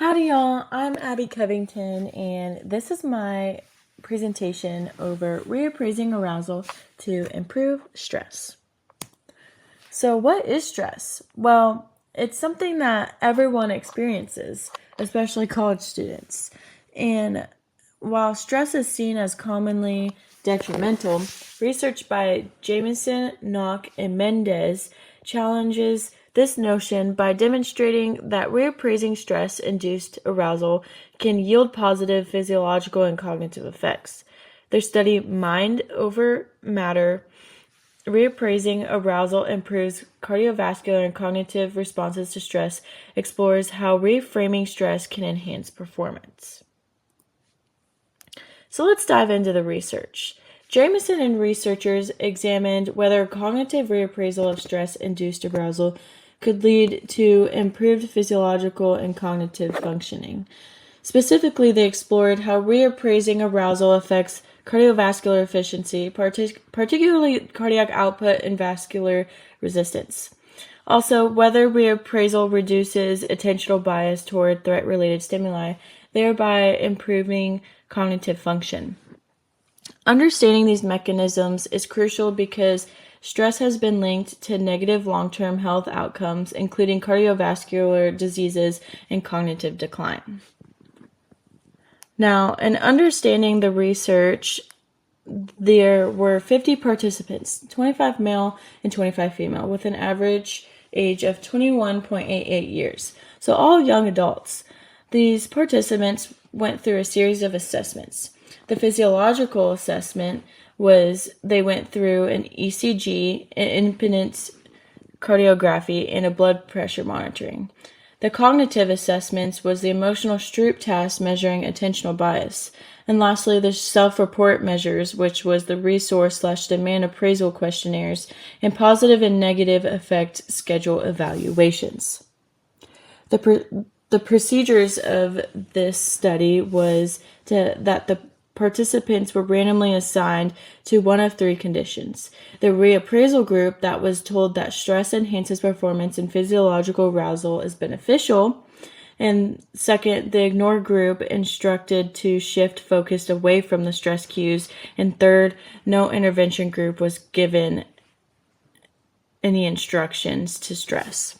Howdy y'all, I'm Abby Covington and this is my presentation over reappraising arousal to improve stress. So what is stress? Well, it's something that everyone experiences, especially college students. And while stress is seen as commonly detrimental, research by Jamieson, Knock, and Mendez challenges this notion by demonstrating that reappraising stress-induced arousal can yield positive physiological and cognitive effects. Their study, Mind Over Matter, Reappraising Arousal Improves Cardiovascular and Cognitive Responses to Stress, explores how reframing stress can enhance performance. So let's dive into the research. Jamieson and researchers examined whether cognitive reappraisal of stress-induced arousal could lead to improved physiological and cognitive functioning. Specifically, they explored how reappraising arousal affects cardiovascular efficiency, particularly cardiac output and vascular resistance. Also, whether reappraisal reduces attentional bias toward threat-related stimuli, thereby improving cognitive function. Understanding these mechanisms is crucial because stress has been linked to negative long-term health outcomes, including cardiovascular diseases and cognitive decline. Now, in understanding the research, there were 50 participants, 25 male and 25 female, with an average age of 21.88 years. So all young adults. These participants went through a series of assessments. The physiological assessment was they went through an ECG, an impedance cardiography, and a blood pressure monitoring. The cognitive assessments was the emotional Stroop test measuring attentional bias. And lastly, the self-report measures, which was the resource/demand appraisal questionnaires, and positive and negative affect schedule evaluations. The procedures of this study was that the participants were randomly assigned to one of three conditions. The reappraisal group that was told that stress enhances performance and physiological arousal is beneficial. And second, the ignore group instructed to shift focus away from the stress cues. And third, no intervention group was given any instructions to stress.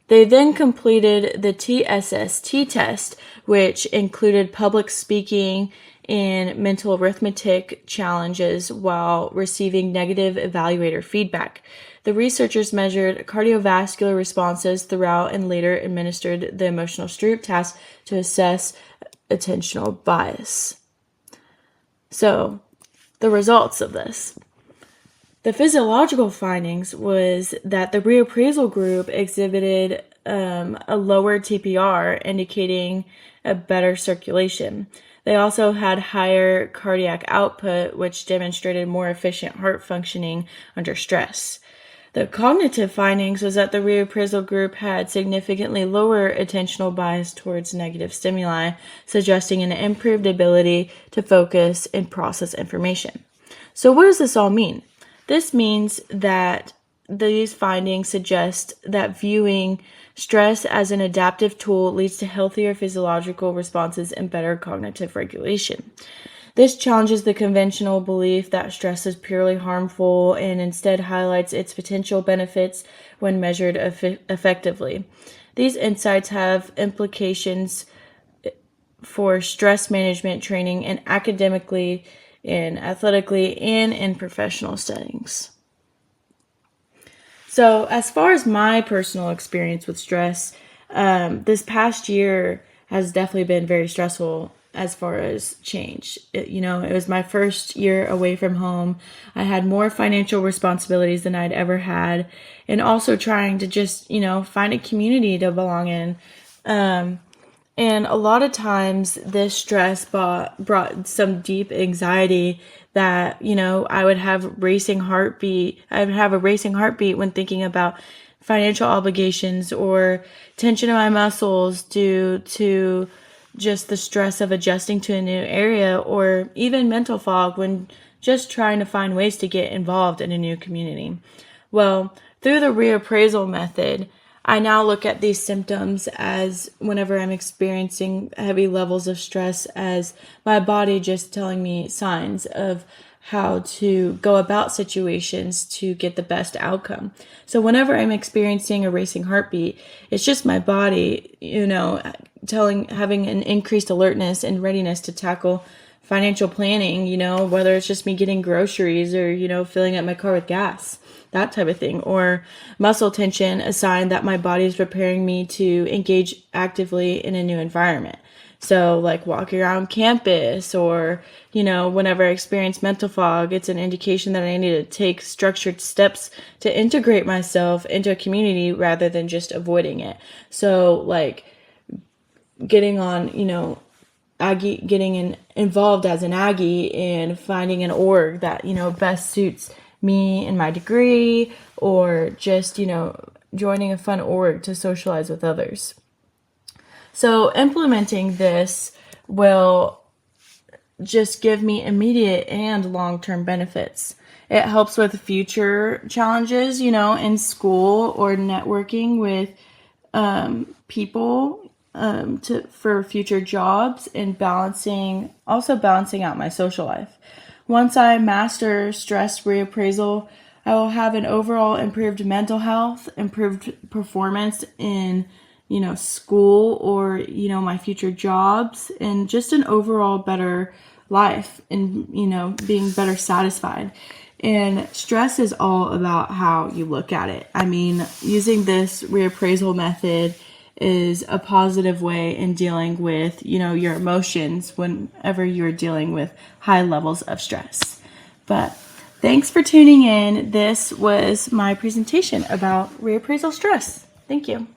They then completed the TSST test, which included public speaking and mental arithmetic challenges while receiving negative evaluator feedback. The researchers measured cardiovascular responses throughout and later administered the emotional Stroop test to assess attentional bias. So, the results of this. The physiological findings was that the reappraisal group exhibited a lower TPR, indicating a better circulation. They also had higher cardiac output, which demonstrated more efficient heart functioning under stress. The cognitive findings was that the reappraisal group had significantly lower attentional bias towards negative stimuli, suggesting an improved ability to focus and process information. So what does this all mean? This means that these findings suggest that viewing stress as an adaptive tool leads to healthier physiological responses and better cognitive regulation. This challenges the conventional belief that stress is purely harmful and instead highlights its potential benefits when measured effectively. These insights have implications for stress management training and academically and athletically and in professional settings. So as far as my personal experience with stress, this past year has definitely been very stressful as far as change. It was my first year away from home. I had more financial responsibilities than I'd ever had, and also trying to just, find a community to belong in. And a lot of times this stress brought some deep anxiety that, I would have a racing heartbeat when thinking about financial obligations or tension in my muscles due to just the stress of adjusting to a new area, or even mental fog when just trying to find ways to get involved in a new community. Well, through the reappraisal method, I now look at these symptoms as whenever I'm experiencing heavy levels of stress as my body just telling me signs of how to go about situations to get the best outcome. So whenever I'm experiencing a racing heartbeat, it's just my body, having an increased alertness and readiness to tackle financial planning, whether it's just me getting groceries or, filling up my car with gas, that type of thing. Or muscle tension, a sign that my body is preparing me to engage actively in a new environment. So like walking around campus or, whenever I experience mental fog, it's an indication that I need to take structured steps to integrate myself into a community rather than just avoiding it. So like getting on, Aggie, involved as an Aggie and finding an org that, best suits me and my degree, or just, joining a fun org to socialize with others. So implementing this will just give me immediate and long-term benefits. It helps with future challenges, in school or networking with people for future jobs, and balancing out my social life. Once I master stress reappraisal, I will have an overall improved mental health, improved performance in, school or, my future jobs, and just an overall better life and, being better satisfied. And stress is all about how you look at it. I mean, using this reappraisal method is a positive way in dealing with, your emotions whenever you're dealing with high levels of stress. But thanks for tuning in. This was my presentation about reappraisal stress. Thank you.